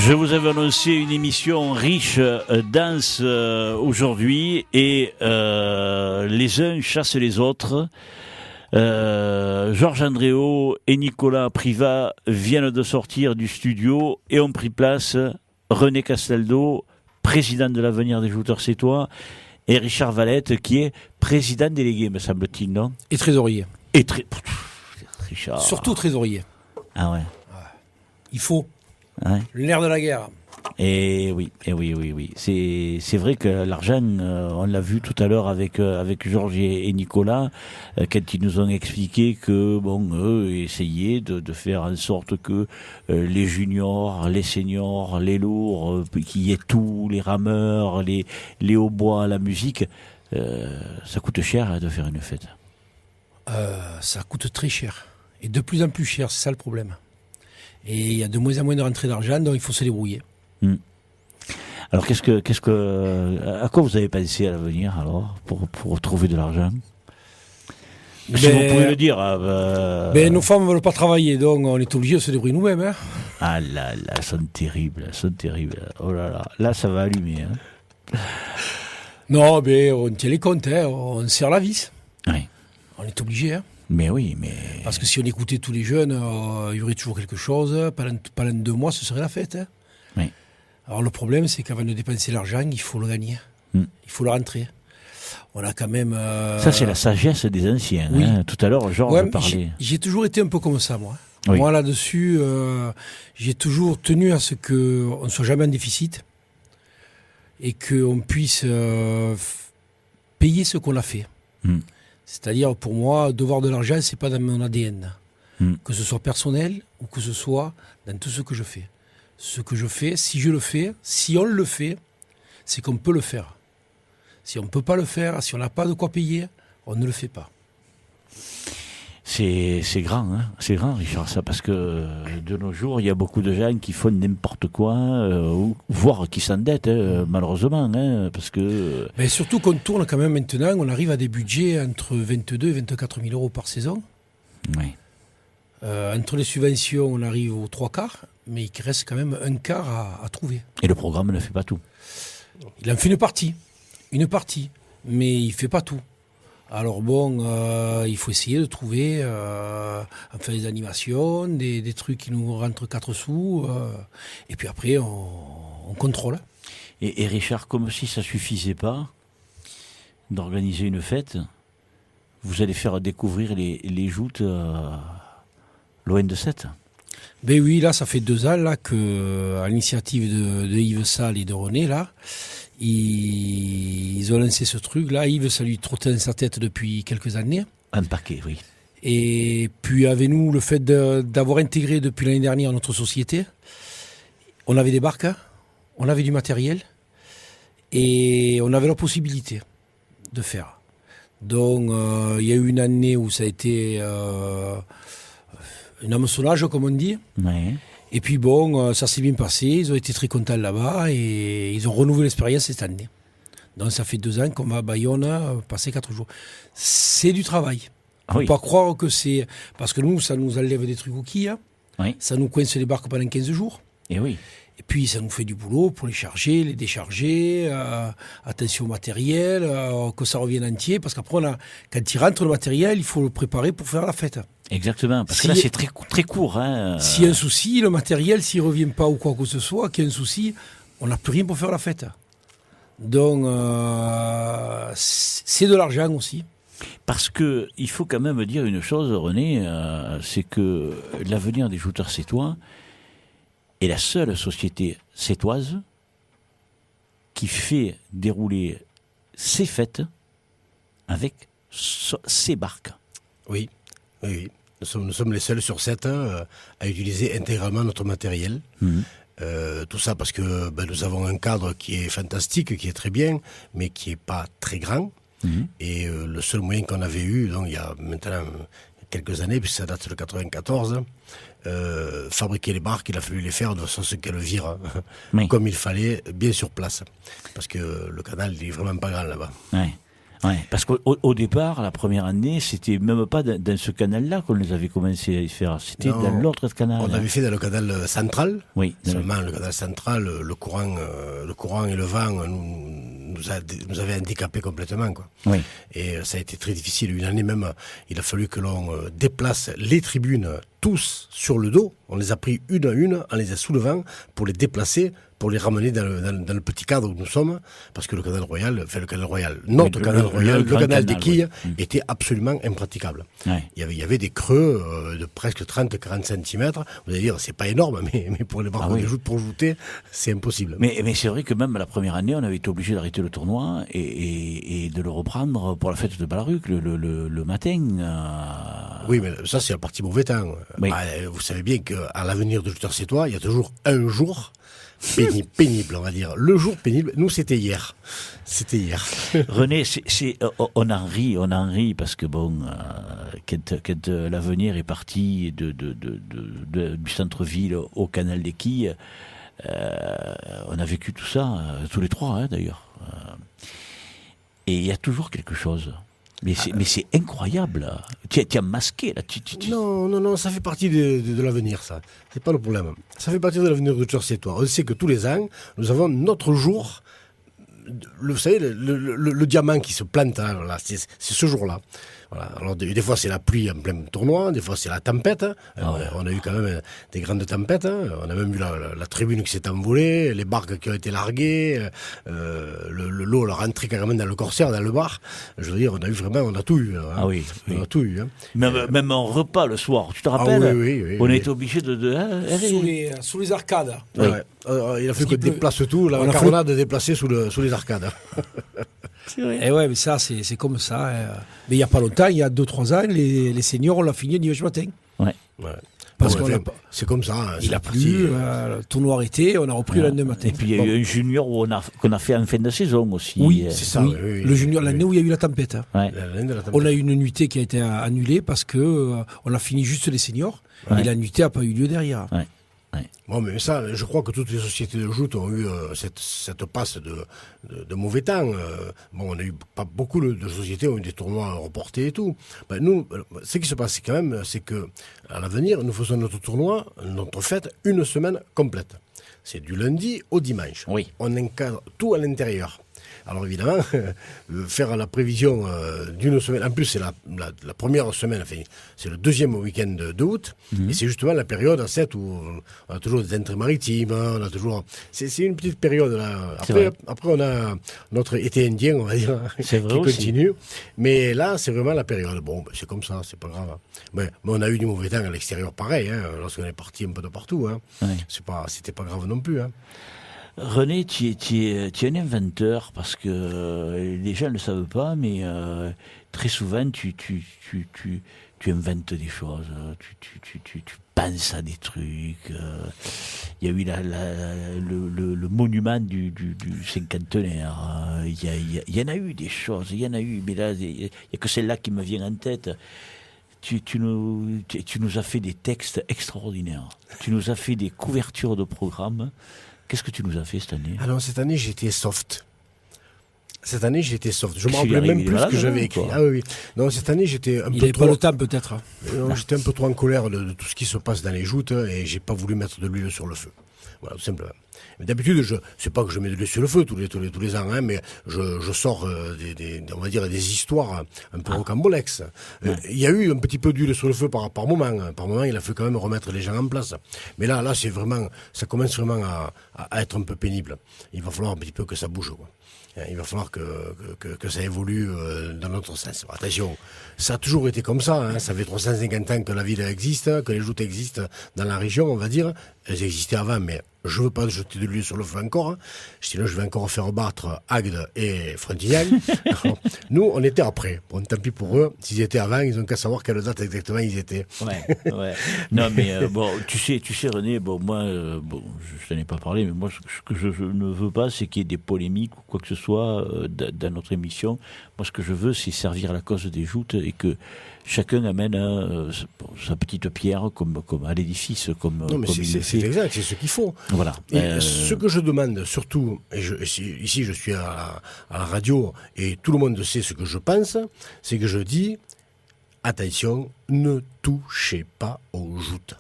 Je vous avais annoncé une émission riche danse aujourd'hui et les uns chassent les autres. Georges Andréau et Nicolas Privat viennent de sortir du studio et ont pris place René Castaldo, président de l'Avenir des Jouteurs Sétois, et Richard Valette, qui est président délégué, me semble-t-il, non ? Et trésorier. Richard. Surtout trésorier. Ah ouais. Il faut. Ouais. L'air de la guerre. Et oui. C'est vrai que l'argent, on l'a vu tout à l'heure avec Georges et Nicolas, quand ils nous ont expliqué que eux essayaient de faire en sorte que les juniors, les seniors, les lourds, qu'il y ait tout, les rameurs, les hautbois, la musique, ça coûte cher de faire une fête. Ça coûte très cher. Et de plus en plus cher, c'est ça le problème. Et il y a de moins en moins de rentrées d'argent, donc il faut se débrouiller. Alors, à quoi vous avez pensé à l'avenir, alors, pour trouver de l'argent ? Si vous pouvez le dire. Nos femmes ne veulent pas travailler, donc on est obligé de se débrouiller nous-mêmes. Hein. Ah là, elles sont terribles. Oh là, ça va allumer. Hein. Non, on tient les comptes, hein. On serre la vis. Oui. On est obligé. Hein. Mais oui. Parce que si on écoutait tous les jeunes, il y aurait toujours quelque chose. Pendant 2 mois, ce serait la fête. Hein. Oui. Alors le problème, c'est qu'avant de dépenser l'argent, il faut le gagner. Il faut le rentrer. On a quand même... Ça, c'est la sagesse des anciens. Oui. Hein. Tout à l'heure, Georges parlait. J'ai toujours été un peu comme ça, moi. Oui. Moi, là-dessus, j'ai toujours tenu à ce qu'on ne soit jamais en déficit et qu'on puisse payer ce qu'on a fait. C'est-à-dire, pour moi, devoir de l'argent, c'est pas dans mon ADN. Que ce soit personnel ou que ce soit dans tout ce que je fais. Ce que je fais, si je le fais, si on le fait, c'est qu'on peut le faire. Si on ne peut pas le faire, si on n'a pas de quoi payer, on ne le fait pas. C'est grand, hein. C'est grand, Richard, ça, parce que de nos jours, il y a beaucoup de gens qui font n'importe quoi, voire qui s'endettent, malheureusement, hein, parce que... Mais surtout qu'on tourne quand même maintenant, on arrive à des budgets entre 22 et 24 000 euros par saison. Oui. Entre les subventions, on arrive aux 3/4, mais il reste quand même 1/4 à trouver. Et le programme ne fait pas tout. Il en fait une partie, mais il ne fait pas tout. Alors il faut essayer de trouver enfin, des animations, des trucs qui nous rentrent 4 sous, et puis après on contrôle. Et Richard, comme si ça ne suffisait pas d'organiser une fête, vous allez faire découvrir les joutes loin de 7. Ben oui, là ça fait 2 ans là, que, à l'initiative de Yves Salle et de René, là, ils ont lancé ce truc-là. Yves, ça lui trottait dans sa tête depuis quelques années. Un paquet, oui. Et puis, avec nous, le fait d'avoir intégré depuis l'année dernière notre société, on avait des barques, on avait du matériel, et on avait la possibilité de faire. Donc, il y a eu une année où ça a été un hameçonnage, comme on dit. Ouais. Et puis ça s'est bien passé, ils ont été très contents là-bas et ils ont renouvelé l'expérience cette année. Donc ça fait 2 ans qu'on va à Bayonne passer 4 jours. C'est du travail. Il ne faut pas croire que c'est... Parce que nous, ça nous enlève des trucs aux quilles. Oui. Ça nous coince les barques pendant 15 jours. Et oui. Et puis ça nous fait du boulot pour les charger, les décharger, attention au matériel, que ça revienne entier. Parce qu'après, quand il rentre le matériel, il faut le préparer pour faire la fête. Exactement, parce que là c'est très, très court. Hein. S'il y a un souci, le matériel, s'il ne revient pas ou quoi que ce soit, qu'il y a un souci, on n'a plus rien pour faire la fête. Donc, c'est de l'argent aussi. Parce qu'il faut quand même dire une chose, René, c'est que l'Avenir des Jouteurs Sétois est la seule société sétoise qui fait dérouler ses fêtes avec ses barques. Oui. Nous sommes les seuls sur 7 à utiliser intégralement notre matériel. Tout ça parce que nous avons un cadre qui est fantastique, qui est très bien, mais qui n'est pas très grand. Et le seul moyen qu'on avait eu, donc, il y a maintenant quelques années, puisque ça date de 1994, fabriquer les barques, il a fallu les faire de façon à ce qu'elles virent comme il fallait, bien sur place. Parce que le canal n'est vraiment pas grand là-bas. Ouais. Ouais, parce qu'au départ, la première année, c'était même pas dans ce canal-là qu'on les avait commencé à y faire. C'était dans l'autre canal. On avait fait dans le canal central. Oui. Seulement, le canal central, le courant et le vent nous avaient handicapés complètement, quoi. Oui. Et ça a été très difficile. Une année même, il a fallu que l'on déplace les tribunes tous sur le dos. On les a pris une à une, en les a soulevant pour les déplacer, pour les ramener dans le petit cadre où nous sommes, parce que le canal royal, le canal royal, le canal des Quilles, était absolument impraticable. Ouais. Il y avait des creux de presque 30-40 cm. Vous allez dire, c'est pas énorme, mais pour les barreaux des joutes pour jouter, c'est impossible. Mais c'est vrai que même la première année, on avait été obligé d'arrêter le tournoi et de le reprendre pour la fête de Balaruc le matin. Oui, mais ça, c'est la partie mauvais temps. Oui. Vous savez bien qu'à l'avenir de Juteurs Sétois, il y a toujours un jour pénible, on va dire. Le jour pénible, nous, c'était hier. René, on en rit parce que bon, quand l'avenir est parti du centre-ville au canal des Quilles, on a vécu tout ça, tous les trois, hein, d'ailleurs. Et il y a toujours quelque chose. Mais c'est incroyable. Tu as masqué là. Non, ça fait partie de l'avenir, ça. C'est pas le problème. Ça fait partie de l'avenir de Juteurs Sétois. On sait que tous les ans, nous avons notre jour. Vous savez, le diamant qui se plante, hein, là, c'est ce jour-là. Voilà. Alors, des fois, c'est la pluie en plein tournoi, des fois, c'est la tempête. On a eu quand même des grandes tempêtes. Hein. On a même eu la tribune qui s'est envolée, les barques qui ont été larguées, l'eau a rentré carrément dans le corsaire, dans le bar. Je veux dire, on a tout eu. Hein. Ah oui. On a tout eu. Hein. Même en repas le soir, tu te rappelles? Oui, on a été obligé de sous les arcades. Oui. Il a fallu qu'on déplace tout, la caronade de déplacer sous les arcades. Et ouais, mais ça, c'est comme ça. Mais il n'y a pas longtemps, il y a 2-3 ans, les seniors, on l'a fini dimanche matin. Ouais. Parce c'est comme ça. Hein, il a plu, le tournoi arrêté, on a repris le lendemain matin. Et puis il y a eu un junior qu'on a fait en fin de saison aussi. Oui, c'est ça. Oui. Le junior, l'année où il y a eu la tempête. Hein. Ouais. On a eu une nuitée qui a été annulée parce que on a fini juste les seniors et la nuitée n'a pas eu lieu derrière. Ouais. Bon, mais ça, je crois que toutes les sociétés de joute ont eu cette passe de mauvais temps. On a eu pas beaucoup de sociétés ont eu des tournois reportés et tout. Nous, ce qui se passe quand même, c'est que à l'avenir, nous faisons notre tournoi, notre fête, une semaine complète. C'est du lundi au dimanche. Oui. On encadre tout à l'intérieur. Alors évidemment, faire la prévision d'une semaine, en plus c'est la première semaine, enfin, c'est le deuxième week-end d'août, et c'est justement la période en fait où on a toujours des entrées maritimes, on a toujours, c'est une petite période là. Après on a notre été indien, on va dire, qui continue, mais là c'est vraiment la période. Bon, c'est comme ça, c'est pas grave. Mais on a eu du mauvais temps à l'extérieur, pareil, hein, lorsqu'on est parti un peu de partout. Hein. Ouais. C'était pas grave non plus. Hein. René, tu es un inventeur parce que les gens ne le savent pas, mais très souvent tu inventes des choses, tu penses à des trucs. Il y a eu le monument du cinquantenaire. Il y en a eu des choses, mais là il n'y a que celle-là qui me vient en tête. Tu nous as fait des textes extraordinaires. Tu nous as fait des couvertures de programmes. Qu'est-ce que tu nous as fait cette année? Alors, cette année, j'étais soft. Je me rappelais même plus ce que j'avais écrit. Ah oui. Non, cette année, j'étais un peu trop... Il n'avait pas le temps, peut-être. Non, j'étais un peu trop en colère de tout ce qui se passe dans les joutes et j'ai pas voulu mettre de l'huile sur le feu. Voilà, tout simplement. Mais d'habitude, c'est pas que je mets de l'huile sur le feu tous les ans, hein, mais je sors on va dire des histoires un peu rocambolesques. Il y a eu un petit peu d'huile sur le feu par moment. Par moment, il a fallu quand même remettre les gens en place. Mais là, c'est vraiment, ça commence vraiment à être un peu pénible. Il va falloir un petit peu que ça bouge, quoi. Il va falloir que ça évolue dans notre sens. Attention, ça a toujours été comme ça. Hein. Ça fait 350 ans que la ville existe, que les joutes existent dans la région, on va dire. Elles existaient avant, mais je ne veux pas jeter de l'huile sur le feu encore. Hein. Sinon, je vais encore faire battre Agde et Frontignac. Nous, on était après. Bon, tant pis pour eux. S'ils étaient avant, ils n'ont qu'à savoir quelle date exactement ils étaient. Ouais. Non, mais bon, tu sais, René, moi, je t'en ai pas parlé, mais moi, ce que je ne veux pas, c'est qu'il y ait des polémiques ou quoi que ce soit dans notre émission. Moi, ce que je veux, c'est servir la cause des joutes et que chacun amène sa petite pierre comme à l'édifice, comme Non, mais comme il le c'est fait. exact, c'est ce qu'il faut. Voilà. Et ce que je demande surtout, ici je suis à la radio et tout le monde sait ce que je pense, c'est que je dis, attention, ne touchez pas aux joutes.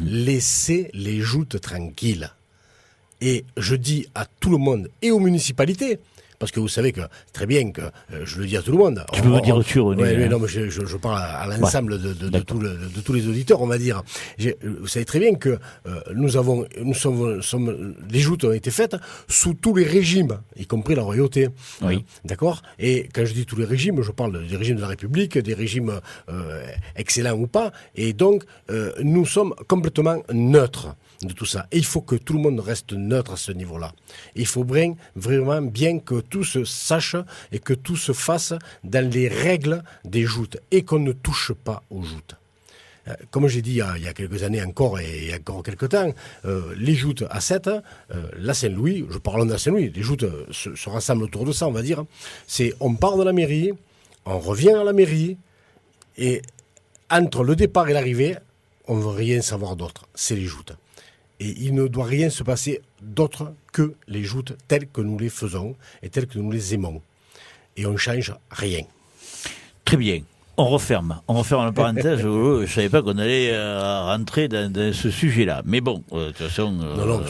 Laissez les joutes tranquilles. Et je dis à tout le monde et aux municipalités, parce que vous savez que très bien que je le dis à tout le monde. Tu peux me dire au-dessus, René, Ouais, hein. non, mais je parle à l'ensemble de d'accord. de tous les auditeurs, on va dire. Vous savez très bien que les joutes ont été faites sous tous les régimes, y compris la royauté. Oui. D'accord. Et quand je dis tous les régimes, je parle des régimes de la République, des régimes excellents ou pas. Et donc, nous sommes complètement neutres de tout ça. Et il faut que tout le monde reste neutre à ce niveau-là. Il faut vraiment bien que tout se sache et que tout se fasse dans les règles des joutes et qu'on ne touche pas aux joutes. Comme j'ai dit il y a quelques années encore et il y a encore quelques temps, les joutes à 7, la Saint-Louis, je parle de la Saint-Louis, les joutes se rassemblent autour de ça, on va dire. C'est on part de la mairie, on revient à la mairie et entre le départ et l'arrivée, on ne veut rien savoir d'autre. C'est les joutes. Et il ne doit rien se passer d'autre que les joutes telles que nous les faisons et telles que nous les aimons. Et on ne change rien. Très bien. On referme la parenthèse. Je ne savais pas qu'on allait rentrer dans ce sujet-là. Mais bon, de toute façon... Non,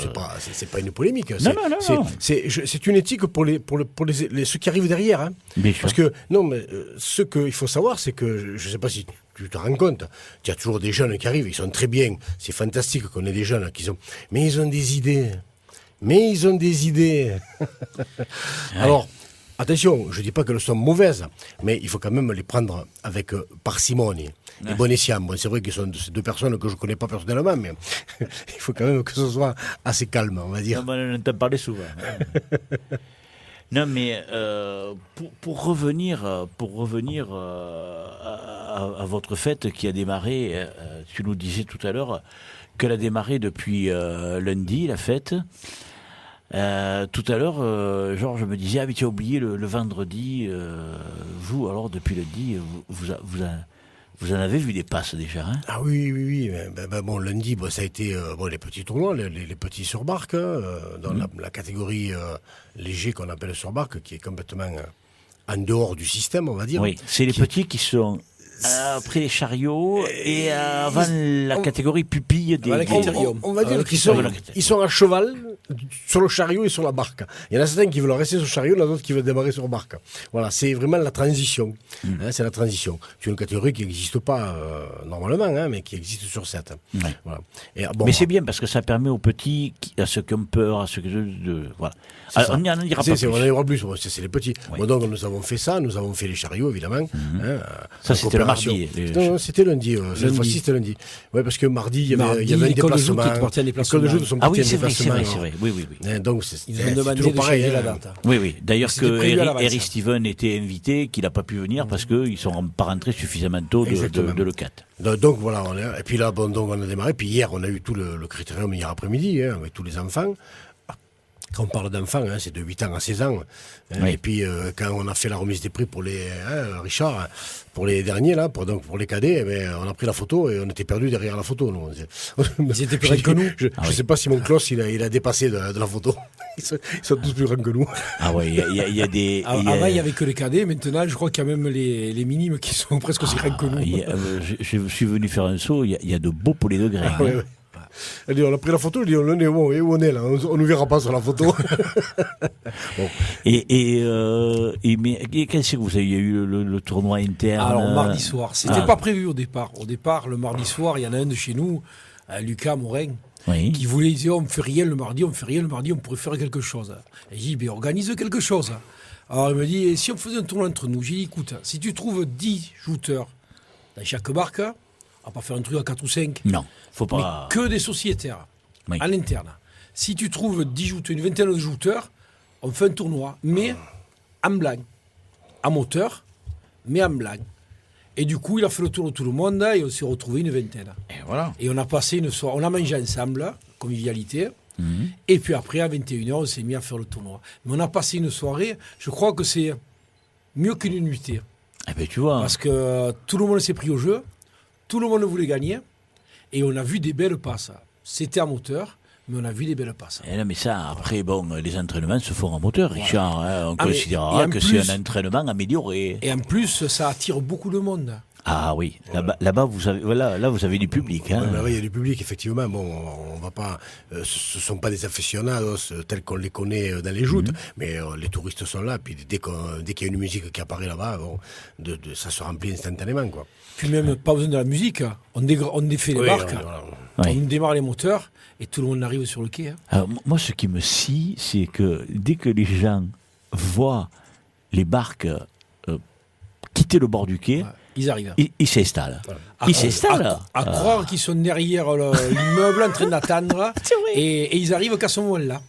c'est pas une polémique. Non. C'est une éthique pour ceux qui arrivent derrière. Hein. Bien sûr. Parce que, non, mais ce qu'il faut savoir, c'est que, je ne sais pas si tu te rends compte, il y a toujours des jeunes qui arrivent, ils sont très bien. C'est fantastique qu'on ait des jeunes qui sont... Mais ils ont des idées. Alors... Attention, je ne dis pas qu'elles sont mauvaises, mais il faut quand même les prendre avec parcimonie et bon escient. Bon, c'est vrai que ce sont ces deux personnes que je ne connais pas personnellement, mais il faut quand même que ce soit assez calme, on va dire. Non, on en entend parler souvent. Non, mais pour revenir à votre fête qui a démarré, tu nous disais tout à l'heure qu'elle a démarré depuis lundi, la fête. Tout à l'heure, Georges me disait, mais tu as oublié le vendredi, vous, alors depuis lundi, vous en avez vu des passes déjà, hein? Ah oui. Bon, lundi, ça a été les petits tournois, les petits sur barque, dans la catégorie léger qu'on appelle sur barque, qui est complètement en dehors du système, on va dire. Oui, c'est les petits qui sont après les chariots et avant la catégorie pupille des... On va dire qu'ils sont à cheval sur le chariot et sur la barque. Il y en a certains qui veulent rester sur le chariot, il y en a d'autres qui veulent démarrer sur la barque. Voilà, c'est vraiment la transition. Hein, c'est la transition. C'est une catégorie qui n'existe pas normalement, hein, mais qui existe sur 7. Ouais. Voilà. Mais c'est bien parce que ça permet aux petits, à ceux qui ont peur, à ceux qui... voilà. Alors, on n'y ira pas plus. On en ira plus, c'est les petits. Oui. Bon, donc nous avons fait ça, nous avons fait les chariots évidemment. Ça c'était le mardi. Non, c'était lundi. Cette fois-ci c'était lundi. Oui, parce que mardi il y avait un déplacement. L'école de jeu sont partis en déplacement. C'est vrai. Oui. Donc Ils ont demandé toujours de pareil. changer la date. Oui. D'ailleurs C'était prévu à que l'avance. Eric Steven était invité, qu'il n'a pas pu venir parce qu'ils ne sont pas rentrés suffisamment tôt de l'E4. Donc voilà, et puis là, donc on a démarré. Puis hier, on a eu tout le critérium hier après-midi, hein, avec tous les enfants. Quand on parle d'enfants, hein, c'est de 8 ans à 16 ans. Hein, Oui. Et puis, quand on a fait la remise des prix pour les... Richard, pour les derniers, là, pour les cadets, on a pris la photo et on était perdus derrière la photo. Nous. Ils étaient plus grands que nous. Je ne sais pas si mon cloche, il a dépassé de la photo. Ils sont tous plus grands que nous. Ah ouais, il y a des... Avant, il n'y avait que les cadets. Maintenant, je crois qu'il y a même les minimes qui sont presque aussi grands que nous. Je suis venu faire un saut, il y a de beaux poulets de grains. Ouais. Elle dit, on a pris la photo, il dit, on est bon, et où on est là? On ne verra pas sur la photo. Bon. Mais qu'est-ce que vous avez eu le tournoi interne? Alors, mardi soir. C'était pas prévu au départ. Au départ, le mardi soir, il y en a un de chez nous, Lucas Morin, qui voulait dire, on ne fait rien le mardi, on pourrait faire quelque chose. Et j'ai dit, organise quelque chose. Alors, il me dit, et si on faisait un tournoi entre nous? J'ai dit, écoute, si tu trouves 10 shooters dans chaque barque, on va pas faire un truc à 4 ou 5. Non, faut pas... Mais que des sociétaires, Oui. à l'interne. Si tu trouves 10 jouteurs, une vingtaine de jouteurs, on fait un tournoi, mais en blanc. À moteur, mais en blanc. Et du coup, il a fait le tour de tout le monde et on s'est retrouvé une vingtaine. Et voilà. Et on a passé une soirée, on a mangé ensemble, convivialité. Et puis après, à 21h, on s'est mis à faire le tournoi. Mais on a passé une soirée, je crois que c'est mieux qu'une nuitée. Eh ben, tu vois. Parce que tout le monde s'est pris au jeu, tout le monde voulait gagner, et on a vu des belles passes. C'était en moteur, mais on a vu des belles passes. Et là, mais ça, après, bon, les entraînements se font en moteur, Richard. Hein, on Ah, mais- considérera et en que plus- c'est un entraînement amélioré. Et en plus, ça attire beaucoup de monde. Ah oui, là-bas, vous avez, voilà, là, vous avez du public. Hein. Ouais, il y a du public, effectivement. Bon, on va pas. Ce sont pas des aficionados tels qu'on les connaît dans les joutes, mais les touristes sont là. Puis dès qu'il y a une musique qui apparaît là-bas, bon, ça se remplit instantanément, quoi. Puis même, pas besoin de la musique, on défait les Oui, barques, voilà. Oui. on démarre les moteurs, et tout le monde arrive sur le quai. Hein. Alors, moi, ce qui me scie, c'est que dès que les gens voient les barques quitter le bord du quai, Ouais, ils arrivent. ils s'installent. À Ils cro- s'installent. À croire qu'ils sont derrière l'immeuble en train d'attendre, C'est vrai. et ils arrivent qu'à ce moment-là.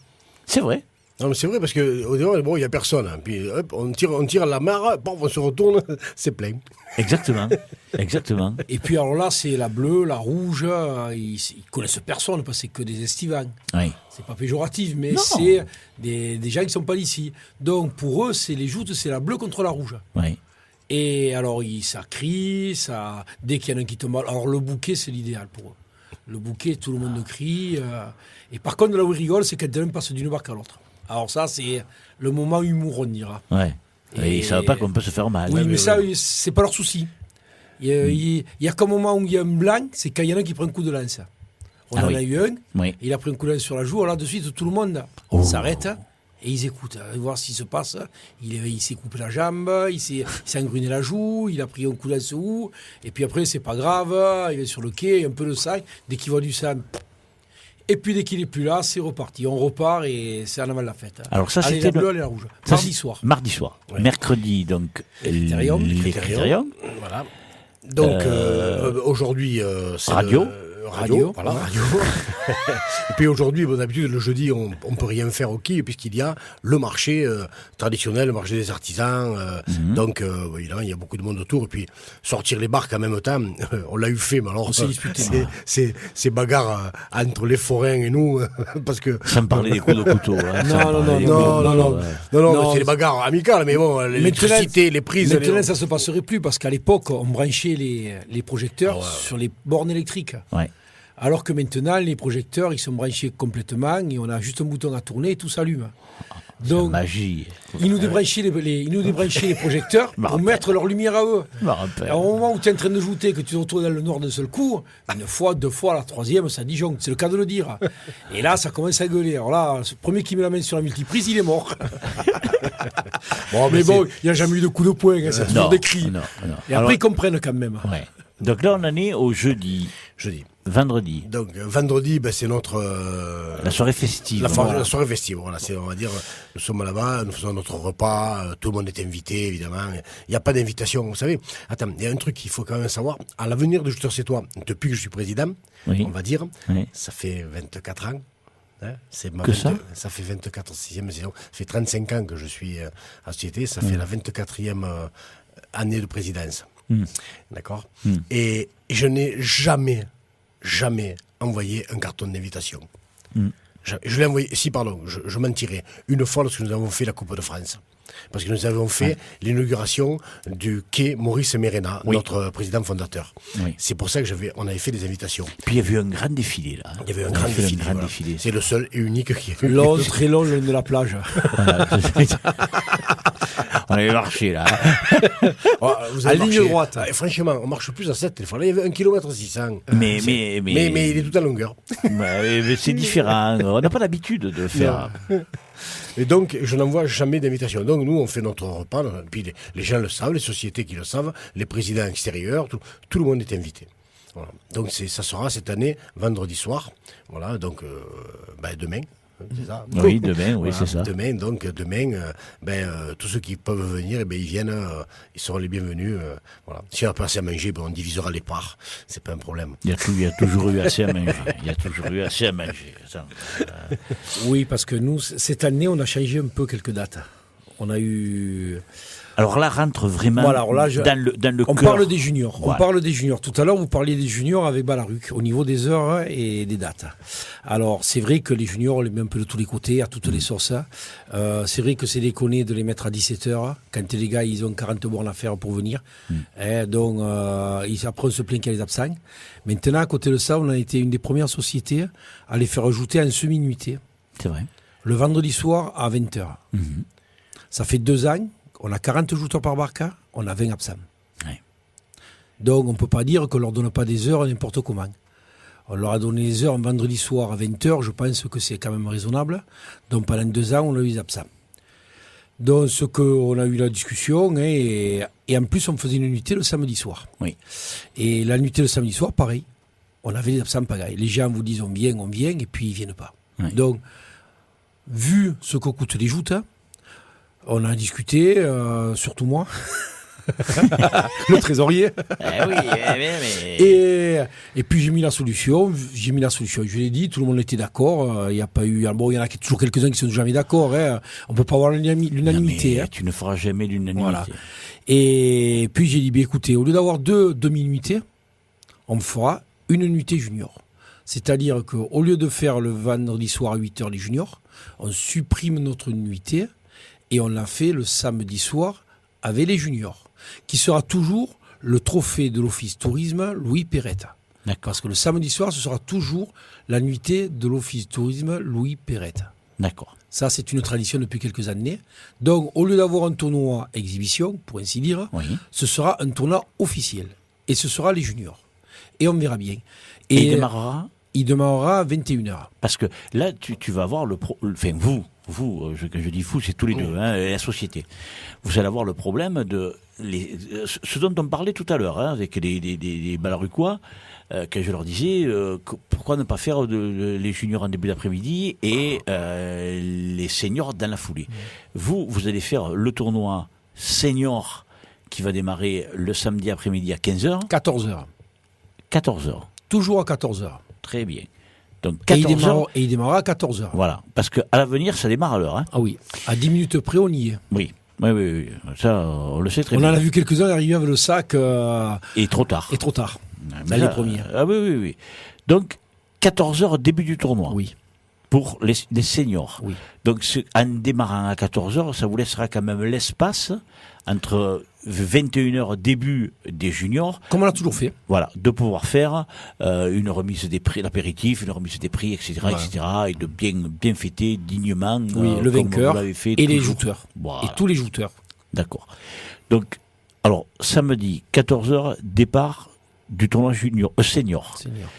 C'est vrai. Non, mais c'est vrai, parce qu'au départ, bon, il n'y a personne. Hein. Puis hop, on tire à la mare, bon, on se retourne, c'est plein. Exactement. Exactement. Et puis alors là, c'est la bleue, la rouge, ils connaissent personne parce que c'est que des estivants. Oui. C'est pas péjoratif, mais Non. c'est des gens qui sont pas d'ici. Donc pour eux, c'est les joutes, c'est la bleue contre la rouge. Oui. Et alors ça crie, dès qu'il y en a un qui tombe mal. Alors le bouquet, c'est l'idéal pour eux. Le bouquet, tout le monde crie. Et par contre, là où ils rigolent, c'est quand un passe d'une barque à l'autre. Alors ça, c'est le moment humour, on dira. Ouais. Et ils ne savent Et- pas qu'on peut se faire mal. Oui, hein. mais ça, c'est pas leur souci. Il y a qu'un moment où il y a un blanc, c'est quand il y en a un qui prend un coup de lance. On Ah en oui. a eu un, Oui. il a pris un coup de lance sur la joue, alors là, de suite, tout le monde Oh. s'arrête et ils écoutent, voir ce qui se passe. Il s'est coupé la jambe, il s'est engruné la joue, il a pris un coup de lance où, et puis après, c'est pas grave, il est sur le quai, un peu de sang, dès qu'il voit du sang. Et puis dès qu'il est plus là, c'est reparti. On repart et c'est en avant de la fête. Alors ça, allez, c'était la bleue, le- allez, la rouge. Ça, Mardi c'est- soir. Mardi soir. Ouais. Mercredi, donc, Critérium. les critériums. Voilà. Donc aujourd'hui, c'est Radio. Radio. Voilà, Ouais. radio. Et puis aujourd'hui, bon, d'habitude, le jeudi, on ne peut rien faire au quai, puisqu'il y a le marché traditionnel, le marché des artisans. Donc, évidemment, il y a beaucoup de monde autour. Et puis, sortir les barques en même temps, on l'a eu fait, mais alors, On s'est disputé. c'est bagarre entre les forains et nous, parce que... Sans parler des coups de couteau. Hein, Non, sans non, parler des non, coups de Non, couteau, non, non. ouais. Non, Non, c'est des bagarres amicales, mais bon, l'électricité, les prises... Maintenant, ça ne se passerait plus parce qu'à l'époque, on branchait les projecteurs sur les bornes électriques. Ouais. Alors que maintenant, les projecteurs, ils sont branchés complètement et on a juste un bouton à tourner et tout s'allume. Donc, Magie. ils nous débranchaient les projecteurs pour rappelle. mettre leur lumière à eux. Je me rappelle. Au moment où tu es en train de jouter, que tu te retrouves dans le nord d'un seul coup, une fois, deux fois, la troisième, ça disjoncte. C'est le cas de le dire. Et là, ça commence à gueuler. Alors là, le premier qui met la main sur la multiprise, il est mort. Bon, Mais bon, il n'y a jamais eu de coup de poing, hein, c'est toujours Non, des cris. non, non. Et Alors, après, ils comprennent quand même. ouais. Donc là, on en est au jeudi, Jeudi. vendredi, Donc, vendredi, ben, c'est notre... la soirée festive. La soirée festive, voilà, on va dire, nous sommes là-bas, nous faisons notre repas, tout le monde est invité, évidemment. Il n'y a pas d'invitation, vous savez. Attends, il y a un truc qu'il faut quand même savoir. À l'avenir de Juteurs C'est Toi, depuis que je suis président, Oui. on va dire, Oui. ça fait 24 ans. Hein, c'est ma Que ça ça fait 24 6e saison. Ça fait 35 ans que je suis à la société. Ça fait la 24e année de présidence. D'accord. Et je n'ai jamais envoyé un carton d'invitation. Je l'ai envoyé, si pardon, je mentirais, une fois lorsque nous avons fait la Coupe de France. Parce que nous avons fait l'inauguration du quai Maurice Mérena, Oui. notre président fondateur. Oui. C'est pour ça que on avait fait des invitations. Puis il y avait eu un grand défilé là. Il y avait un On grand fait défilé. grand voilà. défilé. C'est le seul et unique qui a eu. Long, très long, le long de la plage. Voilà. On avait marché là. Oh, vous À avez ligne marché. droite. Ah, et franchement, on marche plus à 7 des fois. Là, il y avait 1 km 600. Mais Mais il est tout à longueur. mais c'est différent. On n'a pas l'habitude de faire. Et donc, je n'envoie jamais d'invitation. Donc, nous, on fait notre repas. Puis les gens le savent, les sociétés qui le savent, les présidents extérieurs, tout le monde est invité. Voilà. Donc, ça sera cette année, vendredi soir. Voilà, donc, demain. C'est ça. Oui, demain, oui, Voilà, c'est ça. Demain, tous ceux qui peuvent venir, ils viennent, ils seront les bienvenus. Voilà. Si on a pas assez à manger, on divisera les parts. C'est pas un problème. Il y a toujours eu assez à manger. Il y a toujours eu assez à manger. Ça, Oui, parce que nous, cette année, on a changé un peu quelques dates. On a eu Alors là, rentre vraiment Voilà, alors là, dans le on cœur. parle des juniors. Voilà. On parle des juniors. Tout à l'heure, vous parliez des juniors avec Balaruc, au niveau des heures et des dates. Alors, c'est vrai que les juniors, on les met un peu de tous les côtés, à toutes les sauces. C'est vrai que c'est déconné de les mettre à 17h, quand les gars, ils ont 40 bornes à faire pour venir. Donc, après, on se plaint qu'il y a les absents. Maintenant, à côté de ça, on a été une des premières sociétés à les faire ajouter en semi-nuitée. C'est vrai. Le vendredi soir à 20h. Ça fait 2 ans. On a 40 jouteurs par barca, on a 20 absents. Ouais. Donc on ne peut pas dire qu'on ne leur donne pas des heures n'importe comment. On leur a donné des heures un vendredi soir à 20h, je pense que c'est quand même raisonnable. Donc pendant 2 ans, on a eu des absents. Donc ce qu'on a eu la discussion, et en plus on faisait une nuitée le samedi soir. Oui. Et la nuitée le samedi soir, pareil. On avait des absents pareil. Les gens vous disent on vient, et puis ils ne viennent pas. Oui. Donc, vu ce que coûtent les joutes, on a discuté, surtout moi, le trésorier. Oui, mais... Et puis j'ai mis la solution. Je l'ai dit, tout le monde était d'accord. Il n'y a pas eu. Bon, il y en a toujours quelques-uns qui sont jamais d'accord. On peut pas avoir l'unanimité. Non, mais tu ne feras jamais l'unanimité. Voilà. Et puis j'ai dit, écoutez, au lieu d'avoir 2 demi-nuitées, on me fera une nuitée junior. C'est-à-dire qu'au lieu de faire le vendredi soir à 8h les juniors, on supprime notre nuitée. Et on l'a fait le samedi soir avec les juniors, qui sera toujours le trophée de l'Office Tourisme Louis Perrette. D'accord. Parce que le samedi soir, ce sera toujours la nuitée de l'Office Tourisme Louis Perrette. D'accord. Ça, c'est une tradition depuis quelques années. Donc, au lieu d'avoir un tournoi exhibition, pour ainsi dire, Oui. ce sera un tournoi officiel. Et ce sera les juniors. Et on verra bien. Et il démarrera à 21h. Parce que là, tu vas avoir enfin, je dis vous, c'est tous les deux, la société. Vous allez avoir le problème de ce dont on parlait tout à l'heure, avec les Balarucois, que je leur disais, pourquoi ne pas faire les juniors en début d'après-midi et les seniors dans la foulée. Vous allez faire le tournoi senior qui va démarrer le samedi après-midi à 15h. 14h. 14h. Toujours à 14h. Très bien. Donc 14h. Et il démarrera à 14h. Voilà. Parce qu'à l'avenir, ça démarre à l'heure. Ah oui. À 10 minutes près, on y est. Oui. Oui. Ça, on le sait très On bien. en a vu quelques-uns arriver avec le sac. Et trop tard. Et trop tard. Mais les premiers. Ah oui. Donc 14h, début du tournoi. Oui. Pour les seniors. Oui. Donc en démarrant à 14h, ça vous laissera quand même l'espace entre 21h début des juniors. Comme on l'a toujours fait. Voilà, de pouvoir faire une remise des prix, l'apéritif, une remise des prix, etc., Voilà. etc., et de bien fêter dignement. Le vainqueur fait et les toujours. jouteurs. Voilà. Et tous les jouteurs. D'accord. Donc, alors, samedi, 14h, départ du tournoi senior. Seigneur.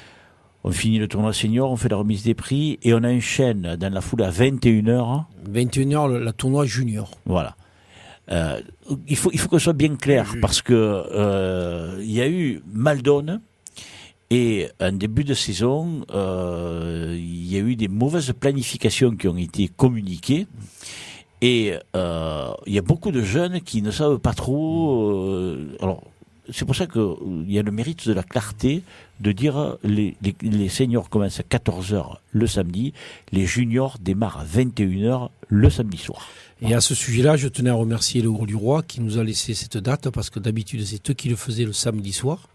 On finit le tournoi senior, on fait la remise des prix, et on enchaîne dans la foulée à 21h. 21h, la tournoi junior. Voilà. Il faut qu'on soit bien clair, parce que il y a eu Maldon, et en début de saison, il y a eu des mauvaises planifications qui ont été communiquées, et il y a beaucoup de jeunes qui ne savent pas trop. Alors, c'est pour ça qu'il y a le mérite de la clarté de dire les seniors commencent à 14h le samedi, les juniors démarrent à 21h le samedi soir. Et à ce sujet-là, je tenais à remercier le Gros du Roi qui nous a laissé cette date, parce que d'habitude, c'est eux qui le faisaient le samedi soir.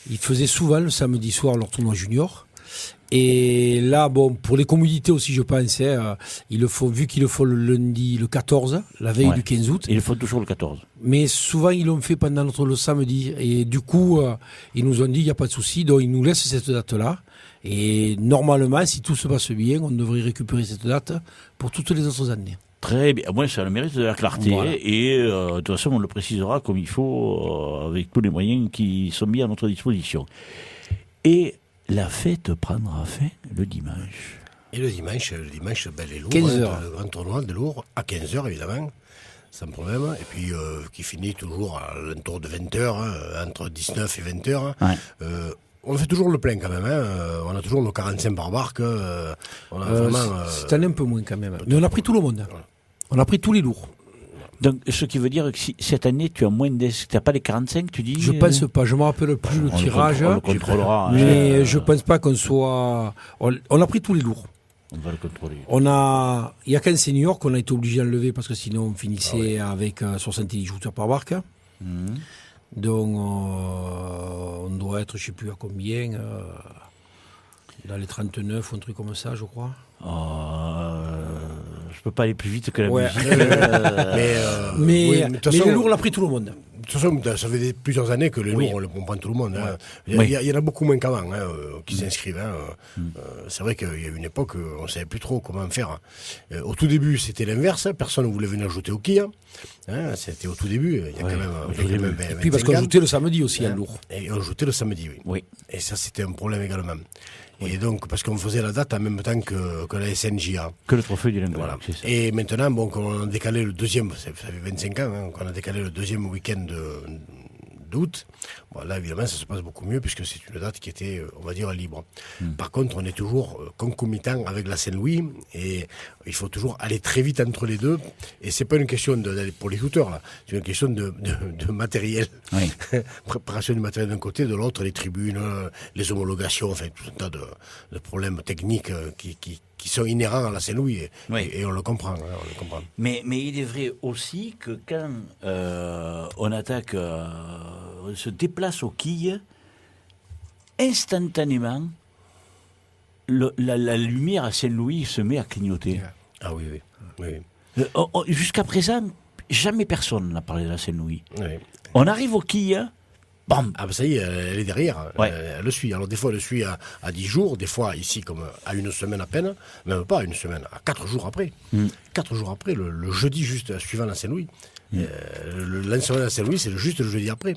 Ils faisaient souvent le samedi soir leur tournoi junior. Et là, bon, pour les commodités aussi, je pense, vu qu'il le faut le lundi, le 14, la veille du 15 août. Il le faut toujours le 14. Mais souvent, ils l'ont fait pendant le samedi. Et du coup, ils nous ont dit, il n'y a pas de souci, donc ils nous laissent cette date-là. Et normalement, si tout se passe bien, on devrait récupérer cette date pour toutes les autres années. Très bien. Moi, ça a le mérite de la clarté. Voilà. Et de toute façon, on le précisera comme il faut, avec tous les moyens qui sont mis à notre disposition. Et la fête prendra fin le dimanche. Et le dimanche les Lourds, 15h. Le grand tournoi de Lourds, à 15h évidemment, sans problème. Et puis qui finit toujours à l'entour de 20h, entre 19 et 20h. Ouais. On fait toujours le plein quand même. On a toujours nos 45 par barque. Cette année un peu moins quand même. Mais on a pris tout le monde. Voilà. On a pris tous les lourds. Donc, ce qui veut dire que si cette année tu as moins de... Tu n'as pas les 45, tu dis? Je pense pas. Je ne me rappelle plus le tirage. On le contrôlera. Mais je ne pense pas qu'on soit... On a pris tous les lourds. On va le contrôler. Il y a qu'un senior qu'on a été obligé d'enlever parce que sinon on finissait avec 70 shooters par barque. Donc on doit être, je ne sais plus à combien, dans les 39 ou un truc comme ça, je crois. Je peux pas aller plus vite que la musique. Mais les lourds, on l'a pris tout le monde. De toute façon, ça fait plusieurs années que les lourds, on prend tout le monde. Hein. Il y en a beaucoup moins qu'avant qui s'inscrivent. C'est vrai qu'il y a une époque, on ne savait plus trop comment faire. Au tout début, c'était l'inverse. Personne ne voulait venir jouer au quilles. C'était au tout début. Il y a quand même et puis parce qu'on jouait le samedi aussi, lourd. Et on jouait le samedi, oui. Et ça, c'était un problème également. Et donc, parce qu'on faisait la date en même temps que la SNJA. Que le trophée du Lendemain. Voilà. Et maintenant, on a décalé le deuxième, ça fait 25 ans, qu'on a décalé le deuxième week-end d'août. Bon, là, évidemment, ça se passe beaucoup mieux puisque c'est une date qui était, on va dire, libre. Par contre, on est toujours concomitant avec la Saint-Louis et il faut toujours aller très vite entre les deux. Et c'est pas une question pour les shooters, là. C'est une question de matériel. Oui. Préparation du matériel d'un côté, de l'autre, les tribunes, les homologations, enfin, tout un tas de problèmes techniques qui sont inhérents à la Saint-Louis et on le comprend. Mais il est vrai aussi que quand on attaque, on se déplace aux quilles, instantanément, la lumière à Saint-Louis se met à clignoter. Ah oui. Jusqu'à présent, jamais personne n'a parlé de la Saint-Louis. Oui. On arrive aux quilles, bam. Ah ben ça y est, elle est derrière, elle le suit. Alors des fois elle le suit à 10 jours, des fois ici comme à une semaine à peine, même pas à une semaine, à 4 jours après. 4 jours après, le jeudi juste suivant la Saint-Louis. Le lancement de la Saint-Louis, c'est juste le jeudi après.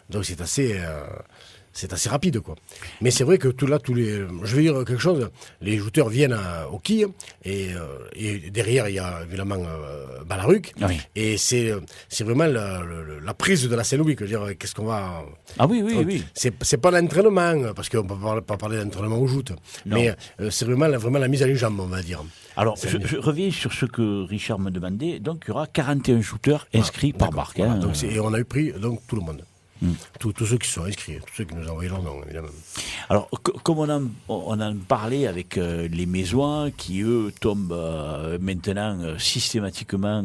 Donc c'est assez rapide, quoi. Mais c'est vrai que je vais dire quelque chose, les shooters viennent au quilles et derrière il y a évidemment Balaruc. Oui. Et c'est vraiment la prise de la Saint-Louis, que dire, qu'est-ce qu'on va... Ah oui. C'est pas l'entraînement, parce qu'on peut pas parler d'entraînement au joute, mais c'est vraiment la mise à une jambe, on va dire. Alors, je reviens sur ce que Richard me demandait. Donc, il y aura 41 shooters inscrits par barque. Voilà. Donc, et on a eu pris tout le monde. Tous ceux qui sont inscrits, tous ceux qui nous ont envoyé leur nom, évidemment. Alors, comme on en parlait avec les Mésois, qui eux tombent maintenant systématiquement,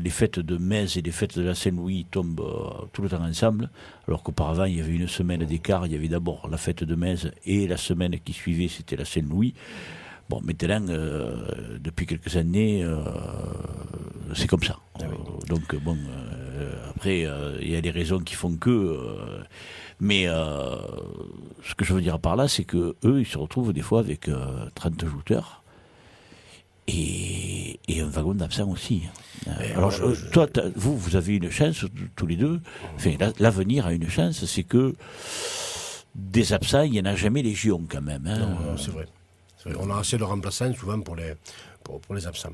les fêtes de Metz et les fêtes de la Saint-Louis tombent tout le temps ensemble, alors qu'auparavant il y avait une semaine d'écart, il y avait d'abord la fête de Metz et la semaine qui suivait c'était la Saint-Louis. Bon, maintenant, depuis quelques années, c'est comme ça. Donc, bon, après, il y a des raisons qui font que... mais ce que je veux dire par là, c'est que eux, ils se retrouvent des fois avec 30 shooters et un wagon d'absents aussi. Alors, toi, vous avez une chance, tous les deux. Enfin, l'avenir a une chance, c'est que des absents, il n'y en a jamais légion quand même. Non, c'est vrai. On a assez de remplaçants souvent pour les absents.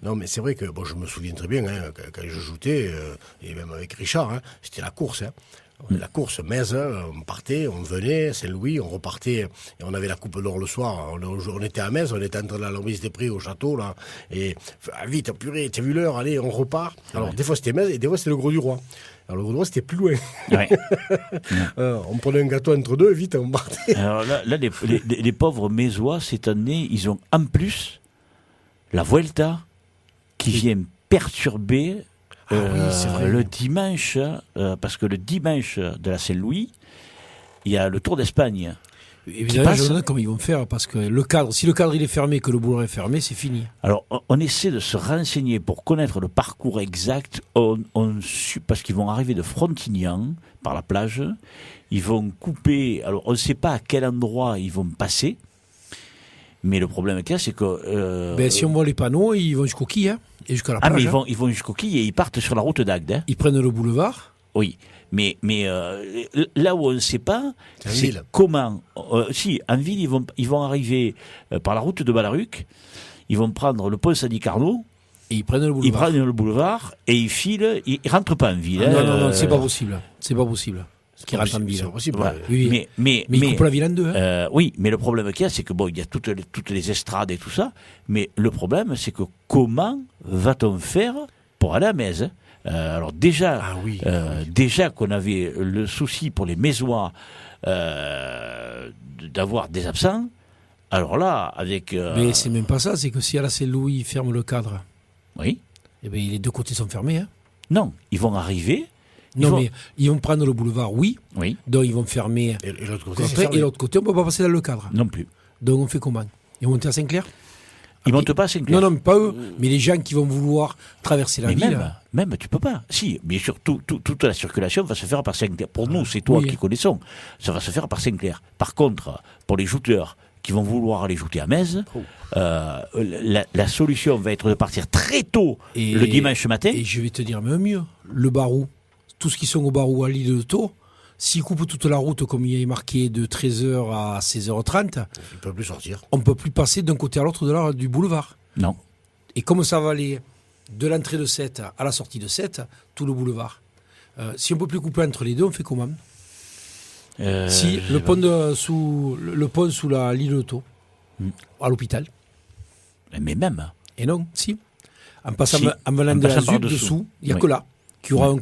Non, mais c'est vrai que je me souviens très bien quand je jouais, et même avec Richard, c'était la course. La course, Metz, on partait, on venait, Saint-Louis, on repartait, et on avait la Coupe d'Or le soir. On était à Metz, on était en train de la remise des prix au château, là, et vite, purée, t'as vu l'heure, allez, on repart. Alors, des fois c'était Metz, et des fois c'était le Gros du Roi. Alors, le Gros du Roi, c'était plus loin. Ouais. On prenait un gâteau entre deux, vite, on partait. Alors là les pauvres Mésois, cette année, ils ont en plus la Vuelta qui vient perturber c'est vrai. le dimanche, parce que le dimanche de la Saint-Louis, il y a le Tour d'Espagne. Évidemment, je me demande comment ils vont faire, parce que si le cadre il est fermé, que le boulevard est fermé, c'est fini. Alors, on essaie de se renseigner pour connaître le parcours exact, parce qu'ils vont arriver de Frontignan, par la plage, ils vont couper, alors on ne sait pas à quel endroit ils vont passer, mais le problème qu'il y a, c'est que... si on voit les panneaux, ils vont jusqu'au quai, et jusqu'à la plage. Ah, mais ils vont jusqu'au quai et ils partent sur la route d'Agde. Ils prennent le boulevard. Oui, mais là où on ne sait pas, c'est comment... si, en ville, ils vont arriver par la route de Balaruc, ils vont prendre le pont Sadi-Carnot, et ils prennent le boulevard. Et ils filent, ils ne rentrent pas en ville. Non, c'est pas possible. C'est pas possible. Qui rentrent en ville. C'est possible. Voilà. Oui. Mais ils coupent la ville en deux. Oui, mais le problème qu'il y a, c'est que il y a toutes les estrades et tout ça, mais le problème, c'est que comment va-t-on faire pour aller à Metz? Alors déjà, déjà qu'on avait le souci pour les Mésois d'avoir des absents, Alors là, avec... Mais c'est même pas ça, c'est que si à la Saint-Louis ferme le cadre, Oui. eh bien, les deux côtés sont fermés. Hein. Non, ils vont arriver... Mais ils vont prendre le boulevard, oui. Oui. Donc ils vont fermer. Et l'autre côté, c'est Après, fermé. et l'autre côté, on ne peut pas passer dans le cadre. Non plus. Donc on fait comment? Ils vont monter à Saint-Clair? Ils montent pas à Saint-Clair. Non, mais pas eux. Mais les gens qui vont vouloir traverser la Mais ville. même, tu peux pas. Si, bien sûr, toute la circulation va se faire par Saint-Clair. Pour nous, c'est toi oui. qui connaissons. Ça va se faire par Saint-Clair. Par contre, pour les jouteurs qui vont vouloir aller jouter à Metz, la solution va être de partir très tôt le dimanche matin. Et je vais te dire même mieux. Le Barou, tous ceux qui sont au Barou à l'île de Thau, s'ils coupent toute la route comme il est marqué de 13h à 16h30, Ils ne peuvent plus sortir. on ne peut plus passer d'un côté à l'autre du boulevard. Non. Et comme ça va aller de l'entrée de 7 à la sortie de 7, tout le boulevard. Si on ne peut plus couper entre les deux, on fait comment? Si le pont sous l'île de Thau, à l'hôpital. Mais même. Et non, si. En passant Si, en venant en de la passant ZUP par-dessous. dessous, il n'y a Oui. que là qu'il y aura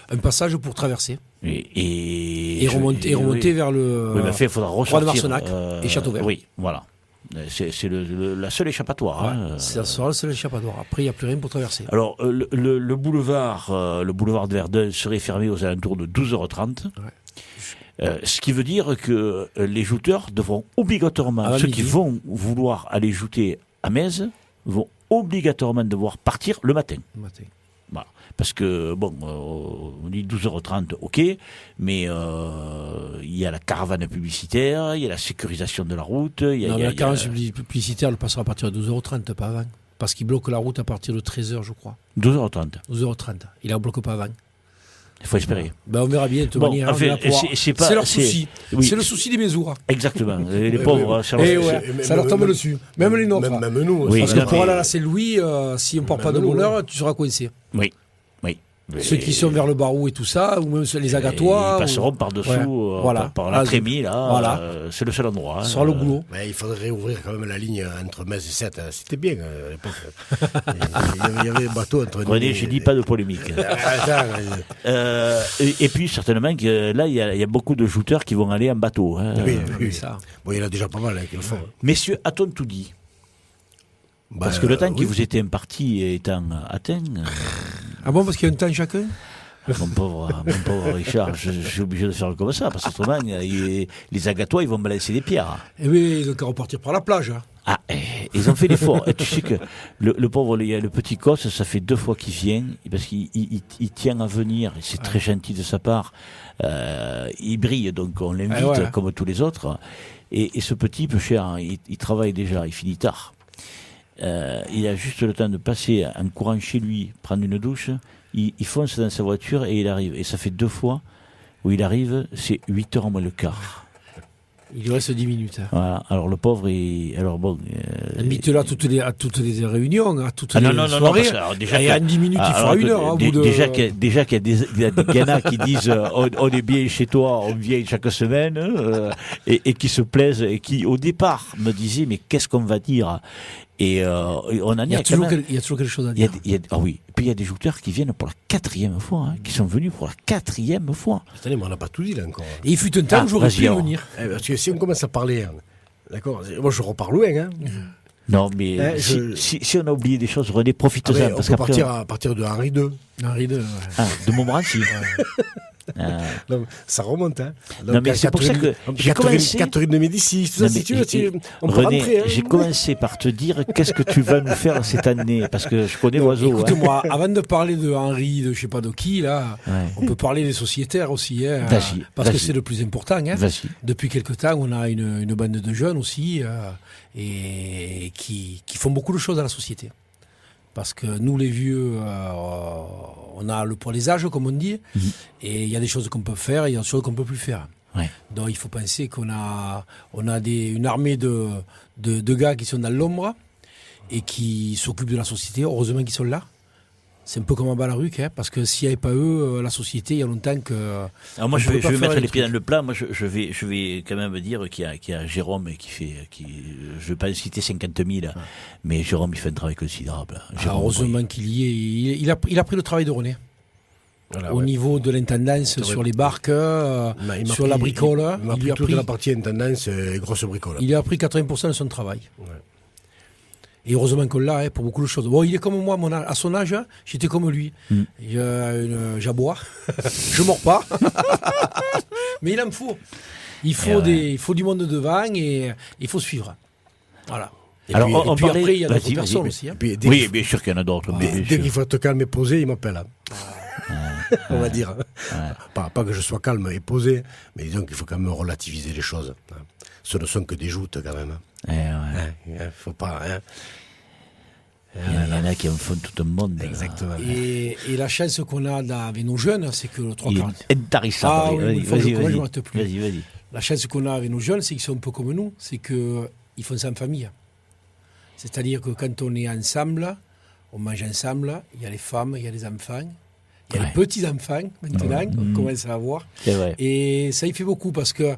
un passage pour traverser. Et remonter vers le Oui, mais il faudra Croix de ressortir. Marcenac et Châteauvert. Oui, voilà. C'est la seule échappatoire. Ouais, hein. ça sera le seul échappatoire. Après, il n'y a plus rien pour traverser. Alors, le boulevard de Verdun serait fermé aux alentours de 12h30. Ce qui veut dire que les jouteurs devront obligatoirement, ceux qui vont vouloir aller jouter à Metz, vont obligatoirement devoir partir le matin. Voilà. Parce que, bon, on dit 12h30, ok, mais il y a la caravane publicitaire, il y a la sécurisation de la route. La caravane publicitaire, elle passera à partir de 12h30, pas avant. Parce qu'il bloque la route à partir de 13h, je crois. 12h30. 12h30. Il la bloque pas avant. Il faut espérer. On verra bien, de toute manière. Enfin, c'est leur souci. Oui. C'est le souci des Mézoura. Exactement. Les pauvres, ça leur tombe dessus. Même les nôtres. Même nous. Oui, Parce que pour aller à la Saint-Louis, si on ne part pas de bonne heure, tu seras coincé. Oui. Ceux qui sont vers le Barou et tout ça, ou même les Agatois. Ils passeront par-dessous, par la Trémie, là. Voilà. C'est le seul endroit. Sur le goulot. Il faudrait ouvrir quand même la ligne entre Metz et 7. C'était bien à l'époque. Il y avait un bateau entre nous. René, je dis pas de polémique. Et puis, certainement, que là, il y a beaucoup de jouteurs qui vont aller en bateau. Hein. Oui, ça. Bon, il y en a déjà pas mal qui le font. Messieurs, a-t-on tout dit? Parce que le temps qui vous était imparti étant atteint... Ah bon, parce qu'il y a un temps chacun? Mon pauvre Richard, je suis obligé de faire comme ça, parce qu'autrement, les Agatois, ils vont me laisser des pierres. Eh oui, ils ont qu'à repartir par la plage. Hein. Ah, ils ont fait l'effort. Et tu sais que le pauvre, le petit Cos, ça fait 2 fois qu'il vient, parce qu'il tient à venir, et c'est très gentil de sa part. Il brille, donc on l'invite comme tous les autres. Et ce petit peu cher, il travaille déjà, il finit tard. Il a juste le temps de passer en courant chez lui, prendre une douche, il fonce dans sa voiture et il arrive. Et ça fait 2 fois où il arrive, c'est 8h moins le quart. Il lui reste 10 minutes. Hein. Voilà. Alors le pauvre, invite-le à toutes les réunions, à toutes les soirées. Et en 10 minutes, il fera 1 heure. Déjà qu'il y a des ganas qui disent on est bien chez toi, on vient chaque semaine, et qui se plaisent, et qui au départ me disaient mais qu'est-ce qu'on va dire? Et on en il y a toujours quelque chose à dire. Oui. Et puis il y a des jouteurs qui viennent pour la 4e fois, hein, qui sont venus pour la 4e fois. Attendez, mais on n'a pas tout dit là encore. Et il fut un temps où j'aurais pu venir. Parce que si on commence à parler, d'accord, moi je repars loin. Hein. Non, mais si on a oublié des choses, René, profite-en. On peut partir à partir de Henri II. Henri II, de Montmorency. Non, ça remonte. Hein. Donc, non, mais c'est pour ça que j'ai commencé. Catherine de Médicis, tout ça, si tu veux, on peut René, rentrer. Hein. J'ai commencé par te dire qu'est-ce que tu vas nous faire cette année, parce que je connais l'oiseau. Écoute-moi, avant de parler de Henri, de je sais pas de qui, là, on peut parler des sociétaires aussi. Hein, parce que c'est le plus important. Hein. Depuis quelque temps, on a une bande de jeunes aussi et qui font beaucoup de choses dans la société. Parce que nous, les vieux, on a le poids des âges, comme on dit, et il y a des choses qu'on peut faire et il y a des choses qu'on ne peut plus faire. Ouais. Donc il faut penser qu'on a une armée de gars qui sont dans l'ombre et qui s'occupent de la société. Heureusement qu'ils sont là. C'est un peu comme en Balaruc, hein, parce que s'il n'y avait pas eux, la société, il y a longtemps que... Alors moi, je vais mettre les pieds dans le plat. Moi, je vais quand même dire qu'il y a Jérôme je ne vais pas citer 50 000, mais Jérôme, il fait un travail considérable. Heureusement qu'il y est. Il a pris le travail de René. Voilà, au niveau de l'intendance sur les barques, sur la bricole. Il m'a pris toute la partie intendance et grosse bricole. Il a pris 80% de son travail. Ouais. Et heureusement qu'on l'a pour beaucoup de choses. Bon, il est comme moi, à son âge, j'étais comme lui. J'aboie, je mords pas. Mais il en faut. Il faut du monde devant et il faut suivre. Voilà. Et alors, puis, on puis parlait... après, il y a d'autres personnes aussi. Hein. Puis, Oui, bien sûr qu'il y en a d'autres. Dès qu'il faut te calmer et poser, il m'appelle. On va dire. Pas que je sois calme et posé, mais disons qu'il faut quand même relativiser les choses. Ce ne sont que des joutes quand même. Faut pas. Il y en a qui en font tout un monde. Exactement. Et la chance qu'on a avec nos jeunes, c'est que le 3 Il quarts. est intarissable. Vas-y. La chance qu'on a avec nos jeunes, c'est qu'ils sont un peu comme nous, c'est qu'ils font ça en famille. C'est-à-dire que quand on est ensemble, on mange ensemble, il y a les femmes, il y a les enfants, il y a les petits-enfants maintenant, on commence à avoir. C'est vrai. Et ça y fait beaucoup parce que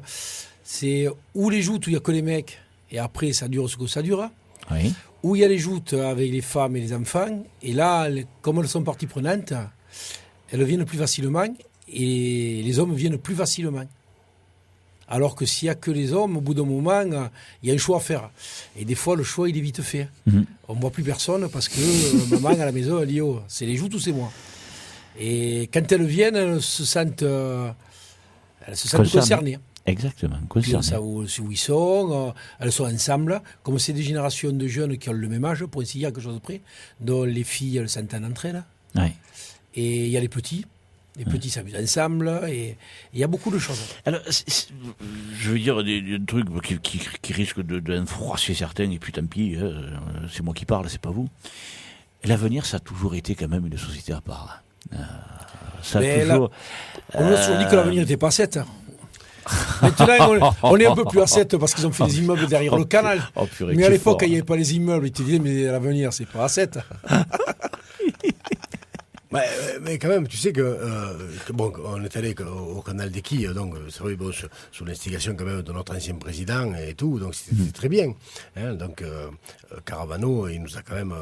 c'est où les joutes où il n'y a que les mecs, et après ça dure ce que ça dure, Oui. où il y a les joutes avec les femmes et les enfants, et là, comme elles sont partie prenante, elles viennent plus facilement, et les hommes viennent plus facilement. Alors que s'il n'y a que les hommes, au bout d'un moment, il y a un choix à faire. Et des fois, le choix, il est vite fait. On ne voit plus personne parce que maman, à la maison, elle dit oh, c'est les joutes ou c'est moi. Et quand elles viennent, elles se sentent concernées. Exactement, Puis on sait où ils sont, elles sont ensemble. Comme c'est des générations de jeunes qui ont le même âge, pour ainsi dire, quelque chose de près, dont les filles, elles s'entendent entre elles. Oui. Et il y a les petits. Les petits s'amusent ensemble et il y a beaucoup de choses. Alors, je veux dire des trucs qui risquent de froisser certains, et puis tant pis, c'est moi qui parle, c'est pas vous. L'avenir, ça a toujours été quand même une société à part. Ça a toujours... on a toujours dit que l'avenir n'était pas à 7. Maintenant, on est un peu plus à 7 parce qu'ils ont fait des immeubles derrière le canal. Mais à l'époque, quand il n'y avait pas les immeubles, ils te disaient, mais l'avenir, c'est pas à 7. Mais quand même, tu sais que bon, on est allé au canal des Quilles, donc c'est vrai, bon, sous l'instigation quand même de notre ancien président et tout, donc c'était très bien. Hein, donc Caravano, il nous a quand même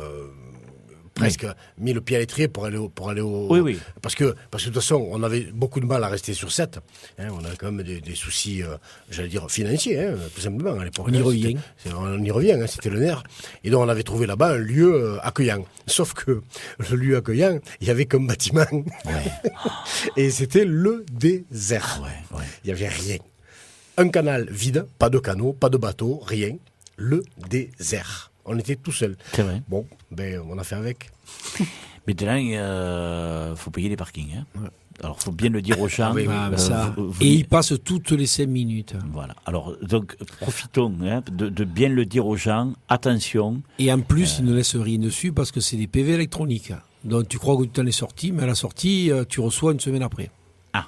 presque mis le pied à l'étrier pour aller au... Oui. Parce que de toute façon, on avait beaucoup de mal à rester sur 7. Hein, on avait quand même des soucis, j'allais dire, financiers, tout simplement, à l'époque. On y revient. On y revient, c'était le nerf. Et donc, on avait trouvé là-bas un lieu accueillant. Sauf que le lieu accueillant, il n'y avait qu'un bâtiment. Ouais. Et c'était le désert. Il n'y avait rien. Un canal vide, pas de canaux, pas de bateaux, rien. Le désert. On était tout seuls. C'est vrai. Bon, on a fait avec. Maintenant, il faut payer les parkings. Hein. Ouais. Alors, il faut bien le dire aux gens. Et ils passent toutes les 5 minutes. Voilà. Alors, donc, profitons de bien le dire aux gens. Attention. Et en plus, ils ne laissent rien dessus parce que c'est des PV électroniques. Donc, tu crois que tu t'en es sorti, mais à la sortie, tu reçois une semaine après. Ah.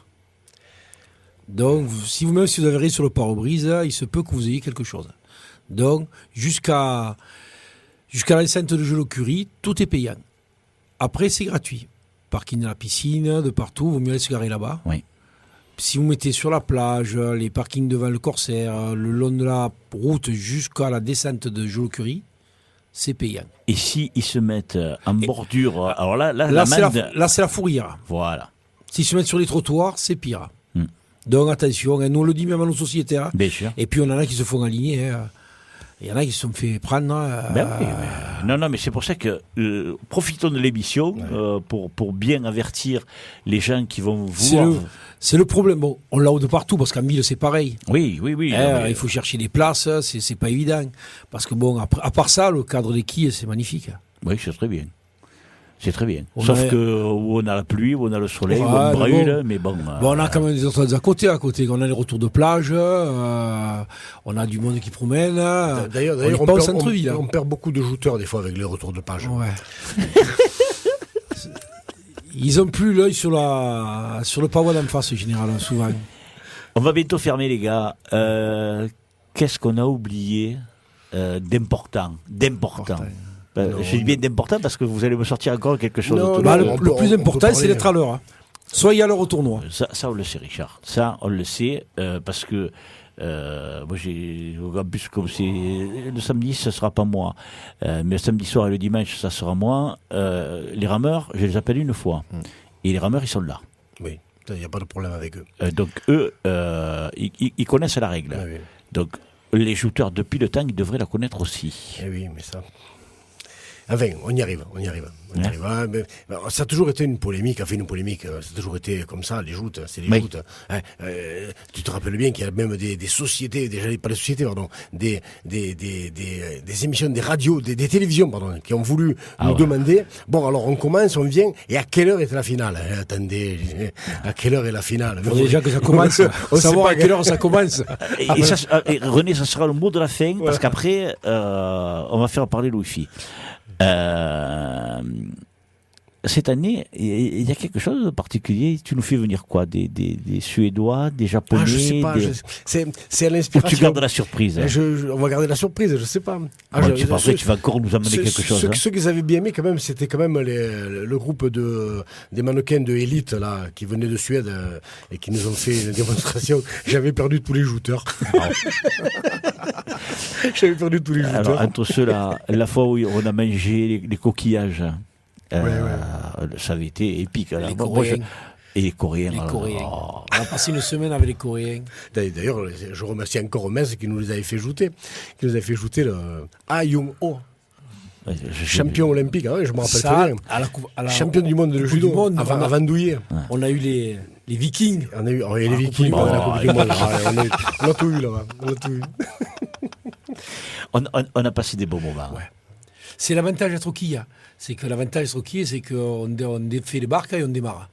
Donc, si vous avez rien sur le pare-brise, il se peut que vous ayez quelque chose. Donc, jusqu'à l'enceinte de Jolo-Curie, tout est payant. Après, c'est gratuit. Parking de la piscine, de partout, vaut mieux aller se garer là-bas. Oui. Si vous mettez sur la plage, les parkings devant le Corsaire, le long de la route jusqu'à la descente de Jolo-Curie, c'est payant. Et si ils se mettent en bordure, alors là c'est la fourrière. Voilà. S'ils se mettent sur les trottoirs, c'est pire. Donc attention, nous on le dit même à nos sociétaires. Bien sûr. Et puis on en a qui se font aligner. Il y en a qui se sont fait prendre. Non, mais c'est pour ça que profitons de l'émission pour bien avertir les gens qui vont vouloir. C'est le problème. Bon, on l'a de partout parce qu'en ville c'est pareil. Oui. Il faut chercher des places, c'est pas évident. Parce que bon, à part ça, le cadre des quilles, c'est magnifique. Oui, c'est très bien. C'est très bien. Sauf que où on a la pluie, où on a le soleil, où on brûle, mais bon. On a quand même des autres à côté. On a les retours de plage, on a du monde qui promène. D'ailleurs, on perd beaucoup de jouteurs des fois avec les retours de plage. Ouais. Ils ont plus l'œil sur le pavois d'en face, en général, souvent. On va bientôt fermer, les gars. Qu'est-ce qu'on a oublié d'important? Je dis bien d'important parce que vous allez me sortir encore quelque chose. Le plus important, c'est d'être à l'heure. Hein. Soyez à l'heure au tournoi. Ça, on le sait, Richard. Ça, on le sait parce que moi, en plus, comme c'est le samedi, ce ne sera pas moi. Mais le samedi soir et le dimanche, ça sera moi. Les rameurs, je les appelle une fois. Et les rameurs, ils sont là. Oui, il n'y a pas de problème avec eux. Donc eux, ils connaissent la règle. Oui. Donc les shooters, depuis le temps, ils devraient la connaître aussi. Eh oui, mais ça... Enfin, on y arrive. Ah, mais, ça a toujours été une polémique, ça a toujours été comme ça, les joutes, c'est les joutes. Tu te rappelles bien qu'il y a même des sociétés, pas des sociétés, pardon, des émissions, des radios, des télévisions, pardon, qui ont voulu nous demander, bon, alors on commence, on vient, et à quelle heure est la finale? Attendez, à quelle heure est la finale? On déjà que ça commence, on savoir à quelle heure ça commence. Et René, ça sera le mot de la fin, parce qu'après, on va faire parler le Wi-Fi. Cette année, il y a quelque chose de particulier. Tu nous fais venir quoi? Des Suédois, des Japonais? Je sais pas. C'est à l'inspiration. Tu gardes la surprise. On va garder la surprise, je sais pas. Tu vas encore nous amener quelque chose. Ceux qu'ils avaient bien aimé, quand même, c'était quand même le groupe des mannequins de Elite là, qui venaient de Suède et qui nous ont fait une démonstration. J'avais perdu tous les jouteurs. J'avais perdu tous les jouteurs. Alors, entre ceux-là, la fois où on a mangé les coquillages, ça avait été épique. Et les Coréens. Et les Coréens. On a passé une semaine avec les Coréens. D'ailleurs, je remercie encore Metz qui nous les avait fait jouter. Qui nous avait fait jouter le Young-Oh. Champion olympique, je me rappelle très bien. Champion du monde de judo, avant Douillet. On a eu les Vikings. On a eu les Vikings. On a tout eu là-bas. On a passé des bons moments. Ouais. C'est l'avantage d'être au quilles. C'est qu'on défait les barques et on démarre.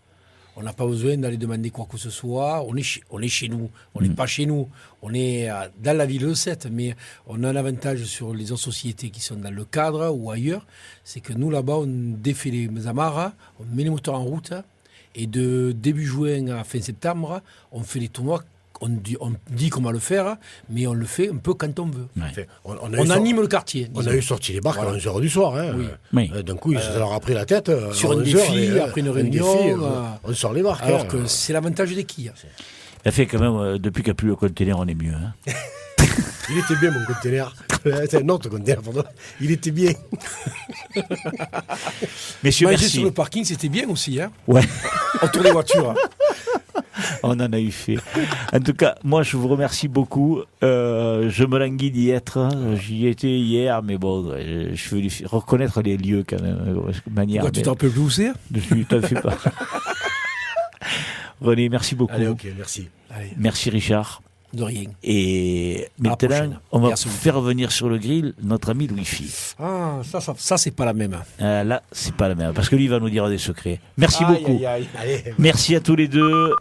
On n'a pas besoin d'aller demander quoi que ce soit. On est chez nous. On n'est pas chez nous. On est dans la ville de Sète, mais on a un avantage sur les autres sociétés qui sont dans le cadre ou ailleurs. C'est que nous, là-bas, on défait les amarres, on met les moteurs en route, et de début juin à fin septembre, on fait les tournois. On dit qu'on va le faire, mais on le fait un peu quand on veut. Ouais. On anime le quartier. On a eu sorti les barques à 11h du soir. Oui. D'un coup, ça leur a pris la tête. Sur un défi, après une réunion. On sort les barques. Alors que c'est l'avantage des quilles. Ça fait quand même, depuis qu'il n'y a plus le conteneur, on est mieux. Hein. Il était bien, mon conteneur. C'est un autre conteneur, pardon. Il était bien. Messieurs, manger merci. Sur le parking, c'était bien aussi. Hein. Ouais. Autour des voitures. On en a eu fait. En tout cas, moi, je vous remercie beaucoup. Je me languis d'y être. J'y étais hier, mais bon, je veux reconnaître les lieux quand même. Pourquoi tu t'en rappelles plus où c'est? Je t'en fais pas. René, merci beaucoup. Allez, ok, merci. Allez. Merci Richard. De rien. Et maintenant, on va faire venir sur le grill notre ami Louis-Phi. Ah, ça c'est pas la même. Là, c'est pas la même, parce que lui, il va nous dire des secrets. Merci beaucoup. Allez. Merci à tous les deux.